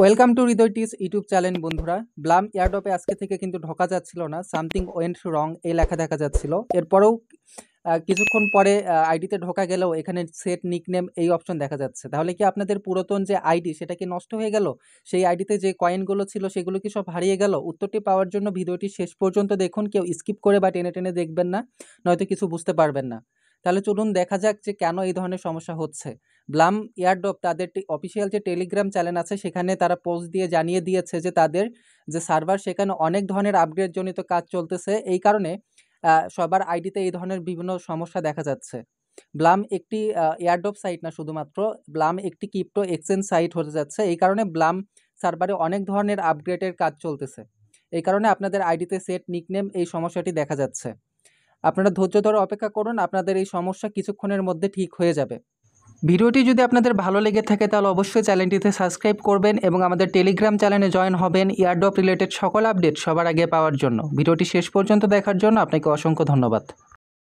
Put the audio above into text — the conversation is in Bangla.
ওয়েলকাম টু হৃদয় টিস ইউটিউব চ্যানেল বন্ধুরা। ব্লাম এয়ারড্রপে আজকে থেকে কিন্তু ঢোকা যাচ্ছিল না, সামথিং ওয়েন্ট রং এই লেখা দেখা যাচ্ছিল। এরপরেও কিছুক্ষণ পরে আইডিতে ঢোকা গেলেও এখানে সেট নিকনেম এই অপশন দেখা যাচ্ছে। তাহলে কি আপনাদের পুরাতন যে আইডি সেটা কি নষ্ট হয়ে গেল? সেই আইডিতে যে কয়েনগুলো ছিল সেগুলো কি সব হারিয়ে গেল? উত্তরটি পাওয়ার জন্য ভিডিওটি শেষ পর্যন্ত দেখুন, কেউ স্কিপ করে বা টেনে টেনে দেখবেন না, নয়তো কিছু বুঝতে পারবেন না। তাহলে চলুন দেখা যাক যে কেন এই ধরনের সমস্যা হচ্ছে। ব্লাম এয়ারড্রপ তাদের অফিসিয়াল যে টেলিগ্রাম চ্যানেল আছে সেখানে তারা পোস্ট দিয়ে জানিয়ে দিয়েছে যে তাদের যে সার্ভার সেখানে অনেক ধরনের আপগ্রেড জনিত কাজ চলতেছে, এই কারণে সবার আইডিতে এই ধরনের বিভিন্ন সমস্যা দেখা যাচ্ছে। ব্লাম একটি এয়ারড্রপ সাইট না, শুধুমাত্র ব্লাম একটি ক্রিপ্টো এক্সচেঞ্জ সাইট হতে যাচ্ছে। এই কারণে ব্লাম সার্ভারে অনেক ধরনের আপগ্রেডের কাজ চলতেছে। এই কারণে আপনাদের আইডিতে সেট নিকনেম এই সমস্যাটি দেখা যাচ্ছে। আপনারা ধৈর্য ধরে অপেক্ষা করুন, আপনাদের এই সমস্যা কিছুক্ষণের মধ্যে ঠিক হয়ে যাবে। ভিডিওটি যদি আপনাদের ভালো লেগে থাকে তাহলে অবশ্যই চ্যানেলটিতে সাবস্ক্রাইব করবেন এবং আমাদের টেলিগ্রাম চ্যানেলে জয়েন হবেন এয়ারড্রপ রিলেটেড সকল আপডেট সবার আগে পাওয়ার জন্য। ভিডিওটি শেষ পর্যন্ত দেখার জন্য আপনাকে অসংখ্য ধন্যবাদ।